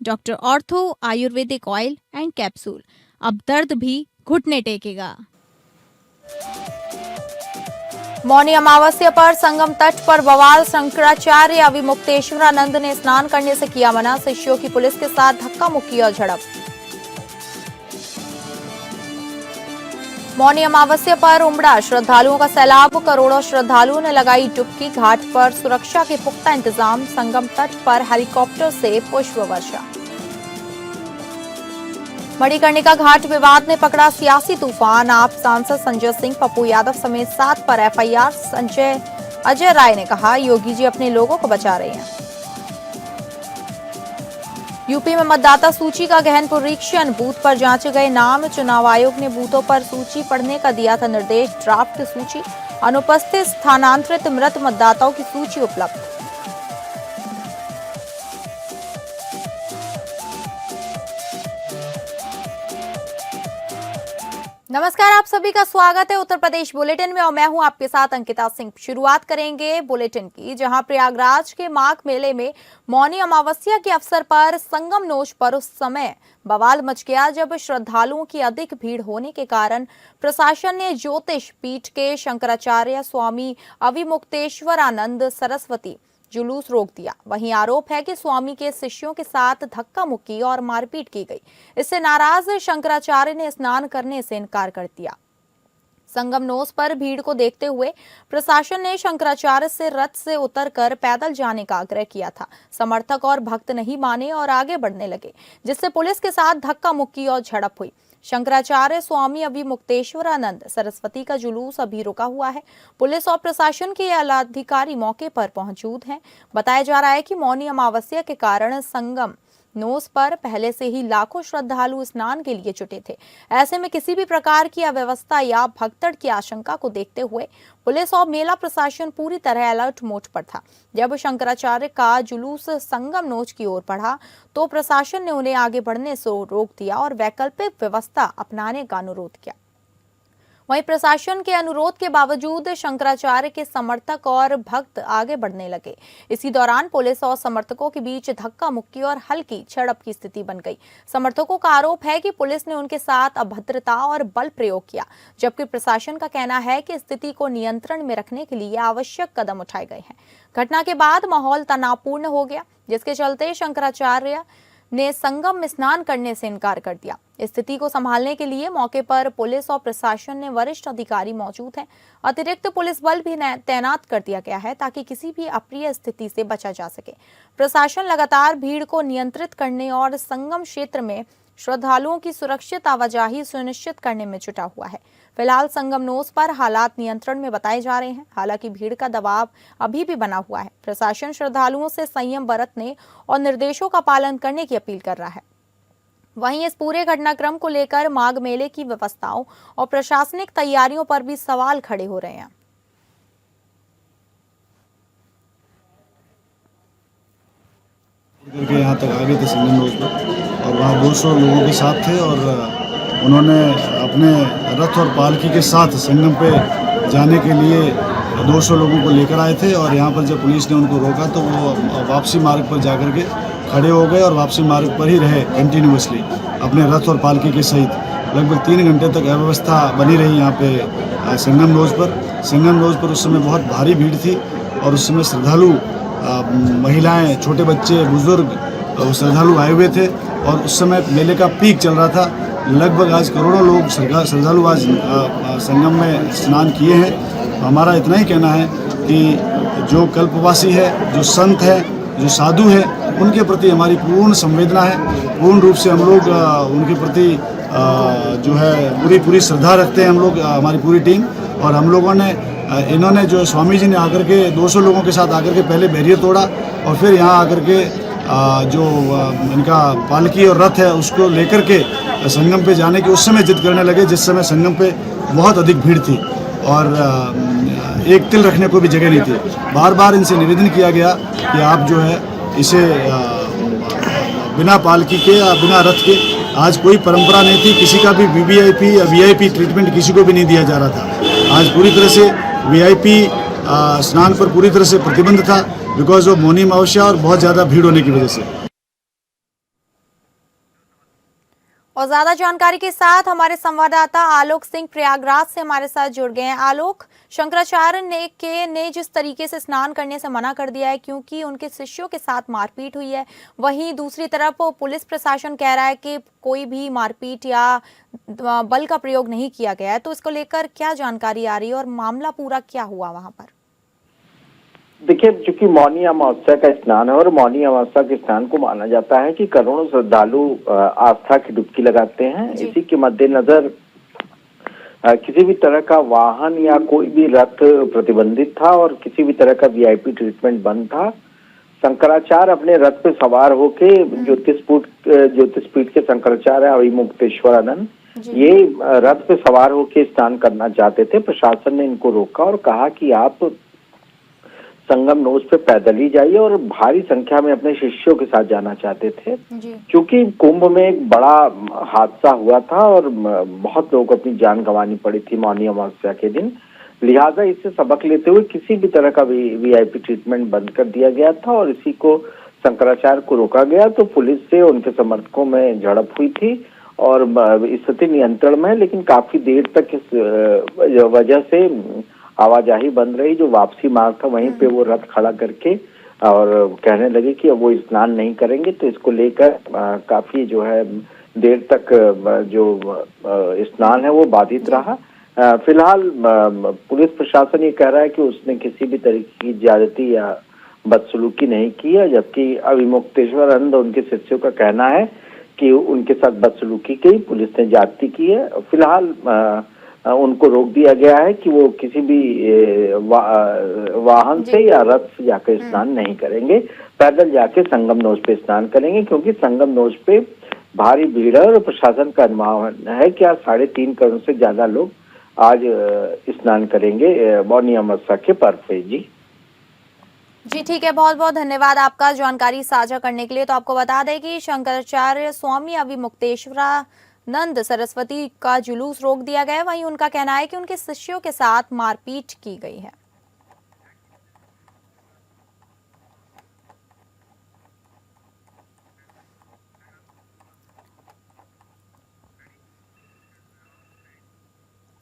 Doctor ortho Ayurvedic oil and capsule. अब दर्द भी घुटने टेकेगा। मौनी अमावस्या पर संगम तट पर बवाल। शंकराचार्य अविमुक्तेश्वरानंद ने स्नान करने से किया मना। शिष्यों की पुलिस के साथ धक्का मुक्की और झड़प। मौनी अमावस्या पर उमड़ा श्रद्धालुओं का सैलाब। करोड़ों श्रद्धालुओं ने लगाई डुबकी। घाट पर सुरक्षा के पुख्ता इंतजाम। संगम तट पर हेलीकॉप्टर से पुष्प वर्षा। मणिकर्णिका घाट विवाद ने पकड़ा सियासी तूफान। आप सांसद संजय सिंह, पप्पू यादव समेत 7 पर एफआईआर। अजय राय ने कहा, योगी जी अपने लोगों को बचा रहे हैं। यूपी में मतदाता सूची का गहन परीक्षण। बूथ पर जांचे गए नाम। चुनाव आयोग ने बूथों पर सूची पढ़ने का दिया था निर्देश। ड्राफ्ट सूची, अनुपस्थित स्थानांतरित मृत मतदाताओं की सूची उपलब्ध। नमस्कार, आप सभी का स्वागत है उत्तर प्रदेश बुलेटिन में और मैं हूं आपके साथ अंकिता सिंह। शुरुआत करेंगे बुलेटिन की, जहां प्रयागराज के माघ मेले में मौनी अमावस्या के अवसर पर संगम नोच पर उस समय बवाल मच गया जब श्रद्धालुओं की अधिक भीड़ होने के कारण प्रशासन ने ज्योतिष पीठ के शंकराचार्य स्वामी अविमुक्तेश्वरानंद सरस्वती जुलूस रोक दिया। वहीं आरोप है कि स्वामी के शिष्यों के साथ धक्का मुक्की और मारपीट की गई। इससे नाराज शंकराचार्य ने स्नान करने से इनकार कर दिया। संगम नोस पर भीड़ को देखते हुए प्रशासन ने शंकराचार्य से रथ से उतरकर पैदल जाने का आग्रह किया था। समर्थक और भक्त नहीं माने और आगे बढ़ने लगे, जिससे पुलिस के साथ धक्का मुक्की और झड़प हुई। शंकराचार्य स्वामी अविमुक्तेश्वरानंद सरस्वती का जुलूस अभी रुका हुआ है। पुलिस और प्रशासन के अधिकारी मौके पर मौजूद हैं। बताया जा रहा है कि मौनी अमावस्या के कारण संगम नोस पर पहले से ही लाखों श्रद्धालु स्नान के लिए जुटे थे। ऐसे में किसी भी प्रकार की अव्यवस्था या भगदड़ की आशंका को देखते हुए पुलिस और मेला प्रशासन पूरी तरह अलर्ट मोड पर था। जब शंकराचार्य का जुलूस संगम नोच की ओर बढ़ा तो प्रशासन ने उन्हें आगे बढ़ने से रोक दिया और वैकल्पिक व्यवस्था अपनाने का अनुरोध किया। वहीं प्रशासन के अनुरोध के बावजूद शंकराचार्य के समर्थक और भक्त आगे बढ़ने लगे। इसी दौरान पुलिस और समर्थकों के बीच धक्का मुक्की और हल्की झड़प की स्थिति बन गई। समर्थकों का आरोप है कि पुलिस ने उनके साथ अभद्रता और बल प्रयोग किया, जबकि प्रशासन का कहना है कि स्थिति को नियंत्रण में रखने के लिए आवश्यक कदम उठाए गए हैं। घटना के बाद माहौल तनावपूर्ण हो गया, जिसके चलते शंकराचार्य ने संगम में स्नान करने से इनकार कर दिया। स्थिति को संभालने के लिए मौके पर पुलिस और प्रशासन ने वरिष्ठ अधिकारी मौजूद हैं। अतिरिक्त पुलिस बल भी तैनात कर दिया गया है ताकि किसी भी अप्रिय स्थिति से बचा जा सके। प्रशासन लगातार भीड़ को नियंत्रित करने और संगम क्षेत्र में श्रद्धालुओं की सुरक्षित आवाजाही सुनिश्चित करने में जुटा हुआ है। फिलहाल संगम नोस पर हालात नियंत्रण में बताए जा रहे हैं। हालांकि भीड़ का दबाव अभी भी बना हुआ है। प्रशासन श्रद्धालुओं से संयम बरतने और निर्देशों का पालन करने की अपील कर रहा है। वहीं इस पूरे घटनाक्रम को लेकर माघ मेले की व्यवस्थाओं और प्रशासनिक तैयारियों पर भी सवाल खड़े हो रहे हैं। करके यहाँ तक आ गए थे संगम रोड पर और वहाँ 200 लोगों के साथ थे और उन्होंने अपने रथ और पालकी के साथ संगम पे जाने के लिए 200 लोगों को लेकर आए थे। और यहाँ पर जब पुलिस ने उनको रोका तो वो वापसी मार्ग पर जाकर के खड़े हो गए और वापसी मार्ग पर ही रहे कंटिन्यूसली अपने रथ और पालकी के सहित। लगभग 3 घंटे तक अव्यवस्था बनी रही यहाँ पे संगम रोड पर। संगम रोड पर उस समय बहुत भारी भीड़ थी और उस समय श्रद्धालु महिलाएं, छोटे बच्चे, बुजुर्ग श्रद्धालु आए हुए थे और उस समय मेले का पीक चल रहा था। लगभग आज करोड़ों लोग श्रद्धालु आज संगम में स्नान किए हैं। हमारा इतना ही कहना है कि जो कल्पवासी है, जो संत है, जो साधु है, उनके प्रति हमारी पूर्ण संवेदना है। पूर्ण रूप से हम लोग उनके प्रति जो है पूरी श्रद्धा रखते हैं हम लोग, हमारी पूरी टीम। और हम लोगों ने इन्होंने जो स्वामी जी ने आकर के 200 लोगों के साथ आकर के पहले बैरियर तोड़ा और फिर यहाँ आकर के जो इनका पालकी और रथ है उसको लेकर के संगम पे जाने की उस समय जिद करने लगे, जिस समय संगम पे बहुत अधिक भीड़ थी और एक तिल रखने को भी जगह नहीं थी। बार बार इनसे निवेदन किया गया कि आप जो है इसे बिना पालकी के या बिना रथ के, आज कोई परंपरा नहीं थी, किसी का भी वीवीआईपी या वीआईपी ट्रीटमेंट किसी को भी नहीं दिया जा रहा था। आज पूरी तरह से वीआईपी स्नान पर पूरी तरह से प्रतिबंध था बिकॉज ऑफ मौनी अमावस्या और बहुत ज़्यादा भीड़ होने की वजह से। और ज्यादा जानकारी के साथ हमारे संवाददाता आलोक सिंह प्रयागराज से हमारे साथ जुड़ गए हैं। आलोक, शंकराचार्य ने जिस तरीके से स्नान करने से मना कर दिया है क्योंकि उनके शिष्यों के साथ मारपीट हुई है, वहीं दूसरी तरफ पुलिस प्रशासन कह रहा है कि कोई भी मारपीट या बल का प्रयोग नहीं किया गया है, तो इसको लेकर क्या जानकारी आ रही है और मामला पूरा क्या हुआ वहां पर? देखिए, चूंकि मौनी अमावस्या का स्नान है और मौनी अमावस्या के स्नान को माना जाता है कि करोड़ों श्रद्धालु आस्था की डुबकी लगाते हैं। इसी के मद्देनजर किसी भी तरह का वाहन या कोई भी रथ प्रतिबंधित था और किसी भी तरह का वीआईपी ट्रीटमेंट बंद था। शंकराचार्य अपने रथ पे सवार होके ज्योतिषपीठ के शंकराचार्य अभिमुक्तेश्वरानंद ये रथ पे सवार होके स्नान करना चाहते थे। प्रशासन ने इनको रोका और कहा कि आप संगम नोज पे पैदल ही जाइए और भारी संख्या में अपने शिष्यों के साथ जाना चाहते थे। क्योंकि कुंभ में एक बड़ा हादसा हुआ था और बहुत लोगों को अपनी जान गंवानी पड़ी थी मौनी अमावस्या के दिन, लिहाजा इससे सबक लेते हुए किसी भी तरह का वीआईपी ट्रीटमेंट बंद कर दिया गया था और इसी को शंकराचार्य को रोका गया। तो पुलिस से उनके समर्थकों में झड़प हुई थी और स्थिति नियंत्रण में, लेकिन काफी देर तक इस वजह से आवाजाही बंद रही। जो वापसी मार्ग था वहीं पे वो रथ खड़ा करके और कहने लगे कि अब वो स्नान नहीं करेंगे। तो इसको लेकर काफी जो है देर तक जो स्नान है वो बाधित रहा। फिलहाल पुलिस प्रशासन ये कह रहा है कि उसने किसी भी तरीके की ज्यादती या बदसलूकी नहीं की है, जबकि अभिमुक्तेश्वरानंद उनके शिष्यों का कहना है कि उनके साथ बदसलूकी की, पुलिस ने ज्यादती की है। फिलहाल उनको रोक दिया गया है कि वो किसी भी वाहन से या रथ से जाकर स्नान नहीं करेंगे, पैदल जाके संगम नोज पे स्नान करेंगे, क्योंकि संगम नोज पे भारी भीड़ है और प्रशासन का अनुमान है कि आज 3.5 करोड़ से ज्यादा लोग आज स्नान करेंगे मौनी अमावस्या के पर्व पे। जी ठीक है, बहुत बहुत धन्यवाद आपका जानकारी साझा करने के लिए। तो आपको बता दें कि शंकराचार्य स्वामी अभिमुक्तेश्वरानंद सरस्वती का जुलूस रोक दिया गया है। वहीं उनका कहना है कि उनके शिष्यों के साथ मारपीट की गई है।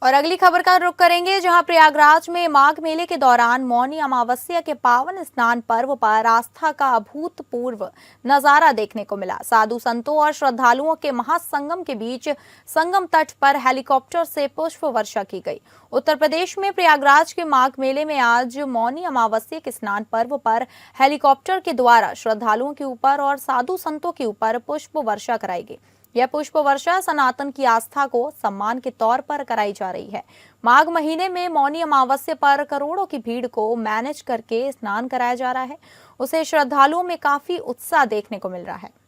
और अगली खबर का रुख करेंगे, जहां प्रयागराज में माघ मेले के दौरान मौनी अमावस्या के पावन स्नान पर्व पर आस्था का अभूतपूर्व नजारा देखने को मिला। साधु संतों और श्रद्धालुओं के महासंगम के बीच संगम तट पर हेलीकॉप्टर से पुष्प वर्षा की गई। उत्तर प्रदेश में प्रयागराज के माघ मेले में आज मौनी अमावस्या के स्नान पर्व पर हेलीकॉप्टर के द्वारा श्रद्धालुओं के ऊपर और साधु संतों के ऊपर पुष्प वर्षा कराई गई। यह पुष्प वर्षा सनातन की आस्था को सम्मान के तौर पर कराई जा रही है। माघ महीने में मौनी अमावस्या पर करोड़ों की भीड़ को मैनेज करके स्नान कराया जा रहा है। उसे श्रद्धालुओं में काफी उत्साह देखने को मिल रहा है।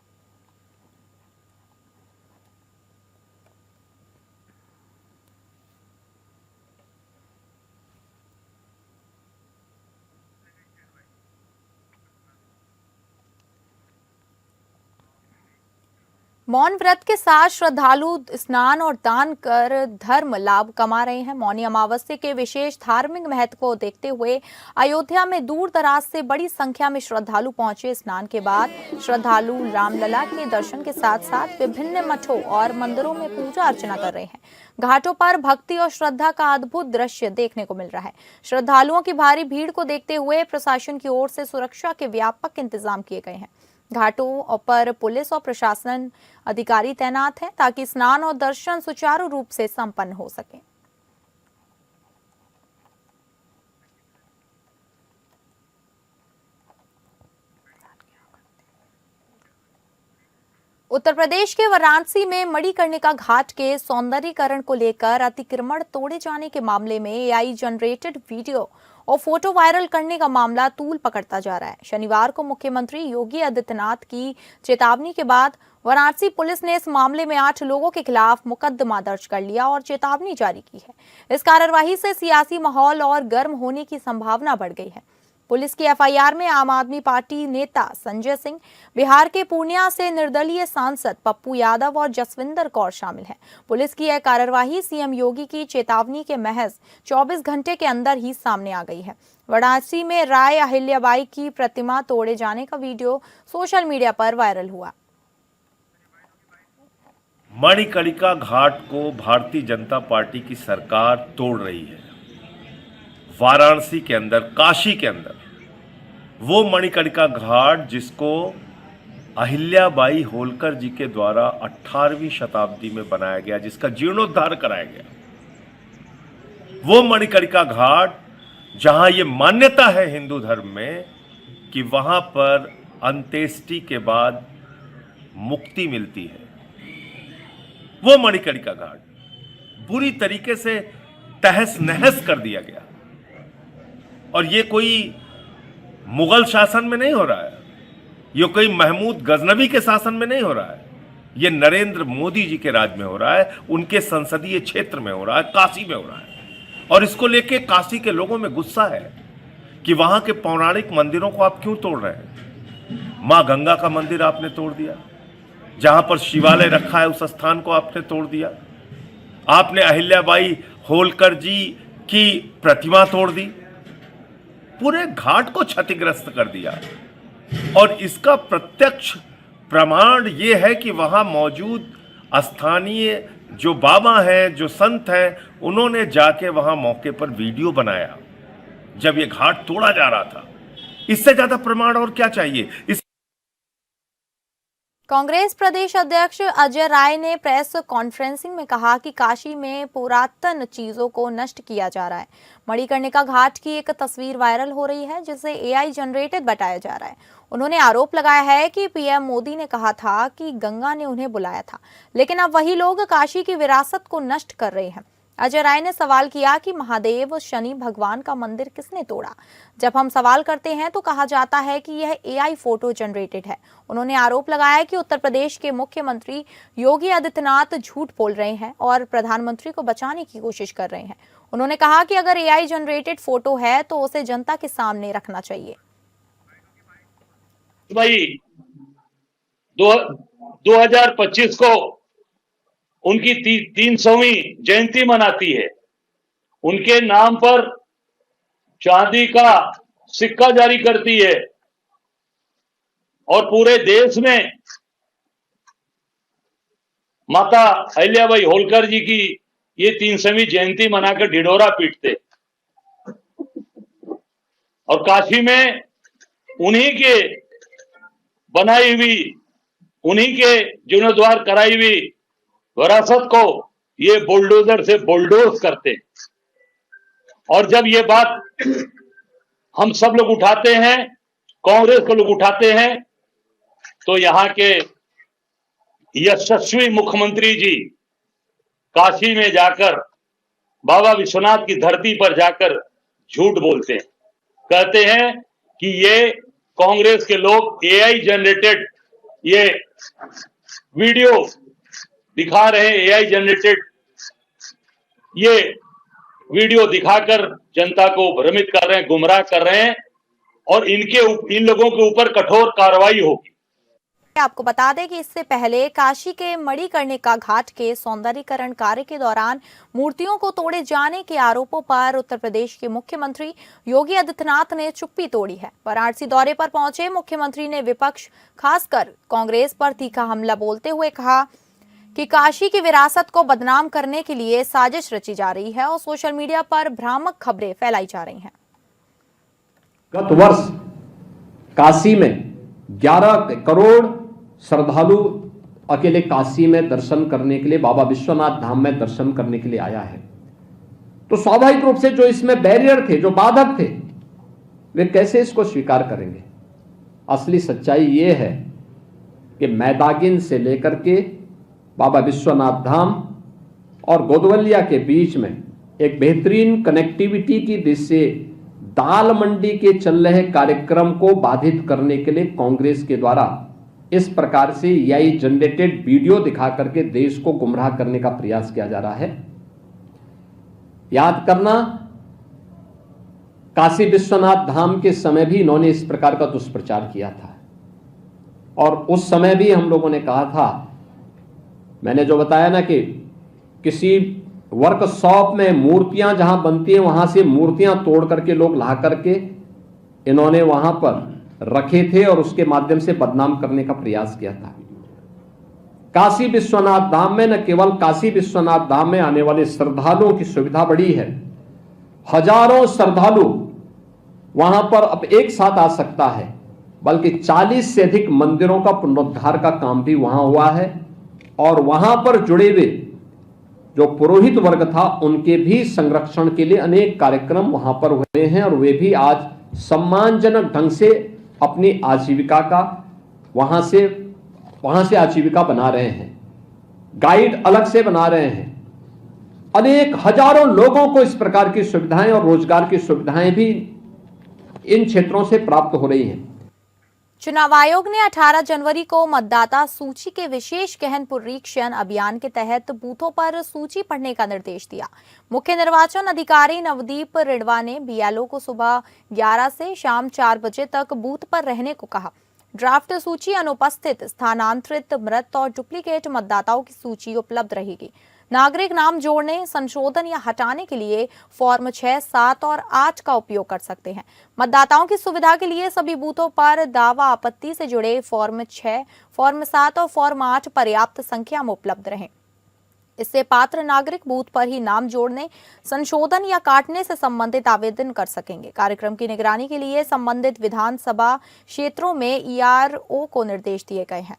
मौन व्रत के साथ श्रद्धालु स्नान और दान कर धर्म लाभ कमा रहे हैं। मौनी अमावस्या के विशेष धार्मिक महत्व को देखते हुए अयोध्या में दूर दराज से बड़ी संख्या में श्रद्धालु पहुंचे। स्नान के बाद श्रद्धालु रामलला के दर्शन के साथ साथ विभिन्न मठों और मंदिरों में पूजा अर्चना कर रहे हैं। घाटों पर भक्ति और श्रद्धा का अद्भुत दृश्य देखने को मिल रहा है। श्रद्धालुओं की भारी भीड़ को देखते हुए प्रशासन की ओर से सुरक्षा के व्यापक इंतजाम किए गए हैं। घाटों पर पुलिस और प्रशासन अधिकारी तैनात हैं ताकि स्नान और दर्शन सुचारू रूप से संपन्न हो सके। उत्तर प्रदेश के वाराणसी में मणिकर्णिका घाट के सौंदर्यीकरण को लेकर अतिक्रमण तोड़े जाने के मामले में एआई जनरेटेड वीडियो और फोटो वायरल करने का मामला तूल पकड़ता जा रहा है। शनिवार को मुख्यमंत्री योगी आदित्यनाथ की चेतावनी के बाद वाराणसी पुलिस ने इस मामले में 8 लोगों के खिलाफ मुकदमा दर्ज कर लिया और चेतावनी जारी की है। इस कार्रवाई से सियासी माहौल और गर्म होने की संभावना बढ़ गई है। पुलिस की एफआईआर में आम आदमी पार्टी नेता संजय सिंह, बिहार के पूर्णिया से निर्दलीय सांसद पप्पू यादव और जसविंदर कौर शामिल हैं। पुलिस की यह कार्रवाई सीएम योगी की चेतावनी के महज 24 घंटे के अंदर ही सामने आ गई है। वाराणसी में राय अहिल्याबाई की प्रतिमा तोड़े जाने का वीडियो सोशल मीडिया पर वायरल हुआ। मणिकर्णिका घाट को भारतीय जनता पार्टी की सरकार तोड़ रही है। वाराणसी के अंदर, काशी के अंदर वो मणिकर्णिका घाट जिसको अहिल्याबाई होलकर जी के द्वारा 18वीं शताब्दी में बनाया गया, जिसका जीर्णोद्धार कराया गया, वो मणिकर्णिका घाट जहां ये मान्यता है हिंदू धर्म में कि वहां पर अंत्येष्टि के बाद मुक्ति मिलती है, वो मणिकर्णिका घाट बुरी तरीके से तहस नहस कर दिया गया। और ये कोई मुगल शासन में नहीं हो रहा है, ये कोई महमूद गजनवी के शासन में नहीं हो रहा है, ये नरेंद्र मोदी जी के राज में हो रहा है, उनके संसदीय क्षेत्र में हो रहा है, काशी में हो रहा है। और इसको लेके काशी के लोगों में गुस्सा है कि वहां के पौराणिक मंदिरों को आप क्यों तोड़ रहे हैं। मां गंगा का मंदिर आपने तोड़ दिया, जहां पर शिवालय रखा है उस स्थान को आपने तोड़ दिया, आपने अहिल्याबाई होलकर जी की प्रतिमा तोड़ दी, पूरे घाट को क्षतिग्रस्त कर दिया। और इसका प्रत्यक्ष प्रमाण ये है कि वहां मौजूद स्थानीय जो बाबा हैं, जो संत हैं, उन्होंने जाके वहां मौके पर वीडियो बनाया जब ये घाट तोड़ा जा रहा था। इससे ज्यादा प्रमाण और क्या चाहिए। कांग्रेस प्रदेश अध्यक्ष अजय राय ने प्रेस कॉन्फ्रेंसिंग में कहा कि काशी में पुरातन चीजों को नष्ट किया जा रहा है। मणिकर्णिका घाट की एक तस्वीर वायरल हो रही है जिसे एआई जनरेटेड बताया जा रहा है। उन्होंने आरोप लगाया है कि पीएम मोदी ने कहा था कि गंगा ने उन्हें बुलाया था, लेकिन अब वही लोग काशी की विरासत को नष्ट कर रहे हैं। अजय राय ने सवाल किया कि महादेव शनि भगवान का मंदिर किसने तोड़ा। जब हम सवाल करते हैं तो कहा जाता है कि यह एआई फोटो जनरेटेड है। उन्होंने आरोप लगाया कि उत्तर प्रदेश के मुख्यमंत्री योगी आदित्यनाथ झूठ बोल रहे हैं और प्रधानमंत्री को बचाने की कोशिश कर रहे हैं। उन्होंने कहा कि अगर एआई जनरेटेड फोटो है तो उसे जनता के सामने रखना चाहिए। भाई 2025 को उनकी 300वीं जयंती मनाती है। उनके नाम पर चांदी का सिक्का जारी करती है और पूरे देश में माता अहिल्याबाई होलकर जी की ये 300वीं जयंती मनाकर ढिढोरा पीटते। और काशी में उन्हीं के बनाई हुई, उन्हीं के जीर्णोद्धार कराई हुई विरासत को ये बुलडोजर से बुलडोज करते हैं। और जब ये बात हम सब लोग उठाते हैं, कांग्रेस के लोग उठाते हैं, तो यहां के यशस्वी मुख्यमंत्री जी काशी में जाकर बाबा विश्वनाथ की धरती पर जाकर झूठ बोलते हैं। कहते हैं कि ये कांग्रेस के लोग एआई जनरेटेड ये वीडियो दिखा रहे हैं, एआई जनरेटेड ये वीडियो दिखाकर जनता को भ्रमित कर रहे हैं, गुमराह कर रहे हैं और इन लोगों के ऊपर कठोर कार्रवाई होगी। आपको बता दें कि इससे पहले काशी के मणिकर्णिका घाट के सौंदर्यीकरण कार्य के दौरान मूर्तियों को तोड़े जाने के आरोपों पर उत्तर प्रदेश के मुख्यमंत्री योगी आदित्यनाथ ने चुप्पी तोड़ी है। वाराणसी दौरे पर पहुंचे मुख्यमंत्री ने विपक्ष, खासकर कांग्रेस पर तीखा हमला बोलते हुए कहा कि काशी की विरासत को बदनाम करने के लिए साजिश रची जा रही है और सोशल मीडिया पर भ्रामक खबरें फैलाई जा रही हैं। गत वर्ष काशी में 11 करोड़ श्रद्धालु अकेले काशी में दर्शन करने के लिए, बाबा विश्वनाथ धाम में दर्शन करने के लिए आया है। तो स्वाभाविक रूप से जो इसमें बैरियर थे, जो बाधक थे, वे कैसे इसको स्वीकार करेंगे। असली सच्चाई ये है कि मैदागिन से लेकर के बाबा विश्वनाथ धाम और गोदवलिया के बीच में एक बेहतरीन कनेक्टिविटी की दृष्टि से दाल मंडी के चल रहे कार्यक्रम को बाधित करने के लिए कांग्रेस के द्वारा इस प्रकार से एआई जनरेटेड वीडियो दिखा करके देश को गुमराह करने का प्रयास किया जा रहा है। याद करना, काशी विश्वनाथ धाम के समय भी इन्होंने इस प्रकार का दुष्प्रचार किया था और उस समय भी हम लोगों ने कहा था, मैंने जो बताया ना कि किसी वर्कशॉप में मूर्तियां जहां बनती हैं वहां से मूर्तियां तोड़ करके लोग ला करके इन्होंने वहां पर रखे थे और उसके माध्यम से बदनाम करने का प्रयास किया था। काशी विश्वनाथ धाम में न केवल काशी विश्वनाथ धाम में आने वाले श्रद्धालुओं की सुविधा बढ़ी है, हजारों श्रद्धालु वहां पर अब एक साथ आ सकता है, बल्कि 40 से अधिक मंदिरों का पुनरुद्धार का काम भी वहां हुआ है और वहां पर जुड़े हुए जो पुरोहित वर्ग था उनके भी संरक्षण के लिए अनेक कार्यक्रम वहां पर हुए हैं और वे भी आज सम्मानजनक ढंग से अपनी आजीविका का वहां से आजीविका बना रहे हैं, गाइड अलग से बना रहे हैं। अनेक हजारों लोगों को इस प्रकार की सुविधाएं और रोजगार की सुविधाएं भी इन क्षेत्रों से प्राप्त हो रही हैं। चुनाव आयोग ने 18 जनवरी को मतदाता सूची के विशेष गहन पुनरीक्षण अभियान के तहत बूथों पर सूची पढ़ने का निर्देश दिया। मुख्य निर्वाचन अधिकारी नवदीप रिडवा ने बीएलओ को सुबह 11 से शाम 4 बजे तक बूथ पर रहने को कहा। ड्राफ्ट सूची अनुपस्थित, स्थानांतरित, मृत और डुप्लीकेट मतदाताओं की सूची उपलब्ध रहेगी। नागरिक नाम जोड़ने, संशोधन या हटाने के लिए फॉर्म 6, 7 और 8 का उपयोग कर सकते हैं। मतदाताओं की सुविधा के लिए सभी बूथों पर दावा आपत्ति से जुड़े फॉर्म 6, फॉर्म 7 और फॉर्म 8 पर्याप्त संख्या में उपलब्ध रहें। इससे पात्र नागरिक बूथ पर ही नाम जोड़ने, संशोधन या काटने से संबंधित आवेदन कर सकेंगे। कार्यक्रम की निगरानी के लिए संबंधित विधानसभा क्षेत्रों में ईआरओ को निर्देश दिए गए हैं।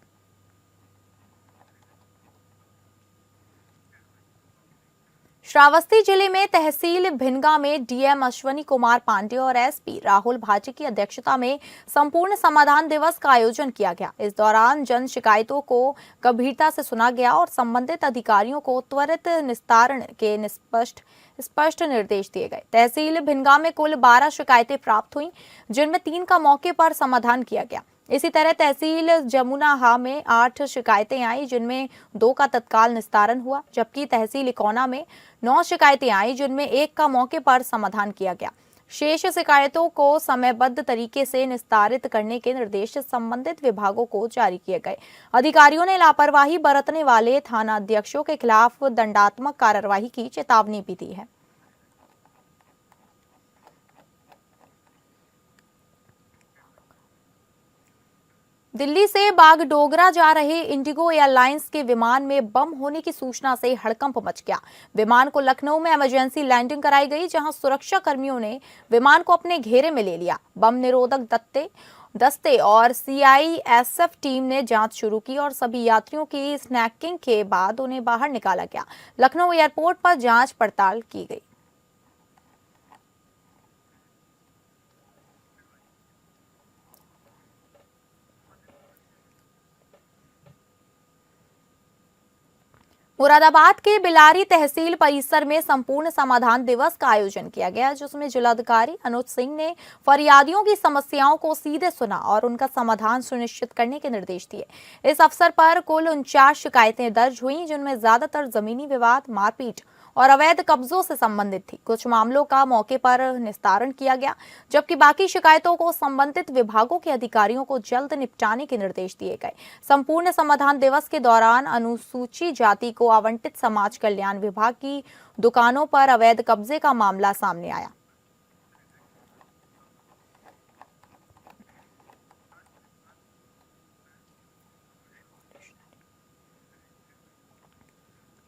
श्रावस्ती जिले में तहसील भिनगा में डीएम अश्वनी कुमार पांडे और एसपी राहुल भाटी की अध्यक्षता में संपूर्ण समाधान दिवस का आयोजन किया गया। इस दौरान जन शिकायतों को गंभीरता से सुना गया और संबंधित अधिकारियों को त्वरित निस्तारण के स्पष्ट निर्देश दिए गए। तहसील भिनगा में कुल 12 शिकायतें प्राप्त हुई, जिनमें 3 का मौके पर समाधान किया गया। इसी तरह तहसील जमुनाहा में 8 शिकायतें आई, जिनमें 2 का तत्काल निस्तारण हुआ, जबकि तहसील इकोना में 9 शिकायतें आई, जिनमें 1 का मौके पर समाधान किया गया। शेष शिकायतों को समयबद्ध तरीके से निस्तारित करने के निर्देश संबंधित विभागों को जारी किए गए। अधिकारियों ने लापरवाही बरतने वाले थाना अध्यक्षों के खिलाफ दंडात्मक कार्रवाई की चेतावनी भी दी है। दिल्ली से बागडोगरा जा रहे इंडिगो एयरलाइंस के विमान में बम होने की सूचना से हड़कंप मच गया। विमान को लखनऊ में इमरजेंसी लैंडिंग कराई गई, जहां सुरक्षा कर्मियों ने विमान को अपने घेरे में ले लिया। बम निरोधक दस्ते और सीआईएसएफ टीम ने जांच शुरू की और सभी यात्रियों की स्नैकिंग के बाद उन्हें बाहर निकाला गया। लखनऊ एयरपोर्ट पर जांच पड़ताल की गई। मुरादाबाद के बिलारी तहसील परिसर में संपूर्ण समाधान दिवस का आयोजन किया गया, जिसमें जिलाधिकारी अनुज सिंह ने फरियादियों की समस्याओं को सीधे सुना और उनका समाधान सुनिश्चित करने के निर्देश दिए। इस अवसर पर कुल 49 शिकायतें दर्ज हुई, जिनमें ज्यादातर जमीनी विवाद, मारपीट और अवैध कब्जों से संबंधित थी। कुछ मामलों का मौके पर निस्तारण किया गया, जबकि बाकी शिकायतों को संबंधित विभागों के अधिकारियों को जल्द निपटाने के निर्देश दिए गए। संपूर्ण समाधान दिवस के दौरान अनुसूचित जाति को आवंटित समाज कल्याण विभाग की दुकानों पर अवैध कब्जे का मामला सामने आया।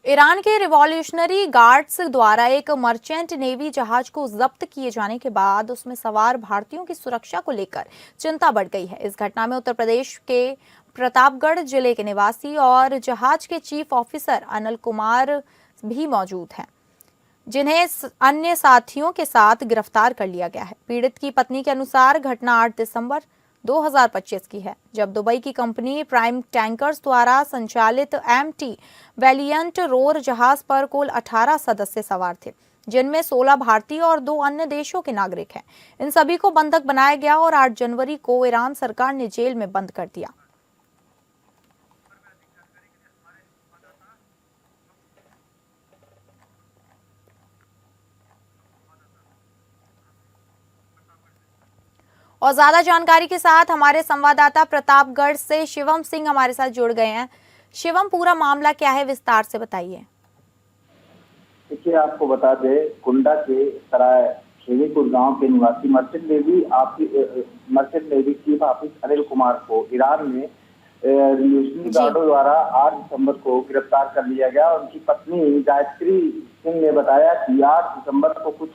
ईरान के रिवॉल्यूशनरी गार्ड्स द्वारा एक मर्चेंट नेवी जहाज को जब्त किए जाने के बाद उसमें सवार भारतीयों की सुरक्षा को लेकर चिंता बढ़ गई है। इस घटना में उत्तर प्रदेश के प्रतापगढ़ जिले के निवासी और जहाज के चीफ ऑफिसर अनिल कुमार भी मौजूद हैं, जिन्हें अन्य साथियों के साथ गिरफ्तार कर लिया गया है। पीड़ित की पत्नी के अनुसार घटना 8 दिसंबर 2025 की है, जब दुबई की कंपनी प्राइम टैंकर्स द्वारा संचालित एमटी वैलियंट रोर जहाज पर कुल 18 सदस्य सवार थे, जिनमें 16 भारतीय और 2 अन्य देशों के नागरिक हैं। इन सभी को बंधक बनाया गया और 8 जनवरी को ईरान सरकार ने जेल में बंद कर दिया। और ज्यादा जानकारी के साथ हमारे संवाददाता प्रतापगढ़ से शिवम सिंह हमारे साथ जुड़ गए हैं। शिवम, पूरा मामला क्या है, विस्तार से बताइए। देखिए, आपको बता दें, कुंडा के सराय खेवीपुर गांव के निवासी merchant navy chief officer Anil Kumar को ईरान में न्यूज़ गार्डों द्वारा 8 दिसंबर को गिरफ्तार कर लिया गया। उनकी पत्नी गायत्री सिंह ने बताया कि 8 दिसंबर को कुछ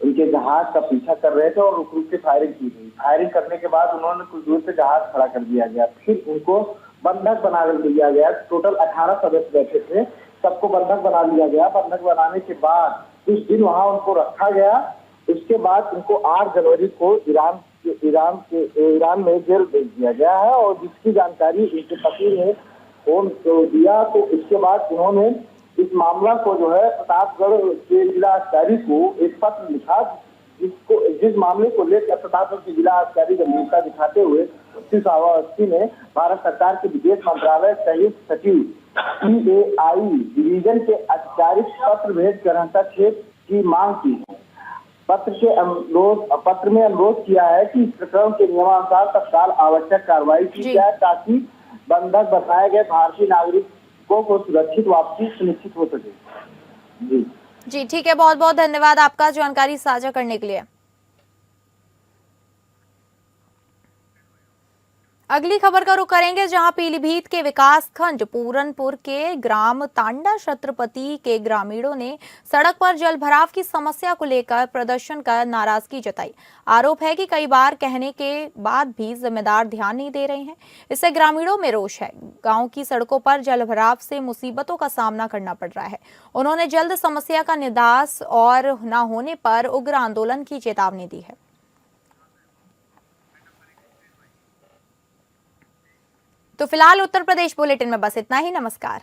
उनके जहाज का पीछा कर रहे थे और रुक रुक के फायरिंग की गई। फायरिंग करने के बाद उन्होंने कुछ दूर से जहाज खड़ा कर दिया गया, फिर उनको बंधक बना लिया गया। टोटल 18 सदस्य बैठे थे, सबको बंधक बना लिया गया। बंधक बनाने के बाद कुछ दिन वहां उनको रखा गया। उसके बाद उनको 8 जनवरी को ईरान में जेल भेज दिया गया है और जिसकी जानकारी इनके पति ने फोन को दिया। तो इसके बाद उन्होंने इस मामला को जो है प्रतापगढ़ के जिला अधिकारी को एक पत्र लिखा, जिस मामले को लेकर प्रतापगढ़ के जिला अधिकारी गंभीरता दिखाते हुए अवस्थी ने भारत सरकार के विदेश मंत्रालय संयुक्त सचिव CAI डिवीजन के आधिकारिक पत्र भेजकर हस्तक्षेप की मांग की है। पत्र में अनुरोध किया है कि इस प्रकरण के नियमानुसार तत्काल आवश्यक कार्रवाई की जाए ताकि बंधक बनाए गए भारतीय नागरिकों को सुरक्षित वापसी सुनिश्चित हो सके। जी ठीक है, बहुत बहुत धन्यवाद आपका जानकारी साझा करने के लिए। अगली खबर का रुख करेंगे, जहां पीलीभीत के विकास खंड पूरनपुर के ग्राम तांडा छत्रपति के ग्रामीणों ने सड़क पर जलभराव की समस्या को लेकर प्रदर्शन कर नाराजगी जताई। आरोप है कि कई बार कहने के बाद भी जिम्मेदार ध्यान नहीं दे रहे हैं। इससे ग्रामीणों में रोष है। गांव की सड़कों पर जलभराव से मुसीबतों का सामना करना पड़ रहा है। उन्होंने जल्द समस्या का निदान और न होने पर उग्र आंदोलन की चेतावनी दी है। तो फिलहाल उत्तर प्रदेश बुलेटिन में बस इतना ही। नमस्कार।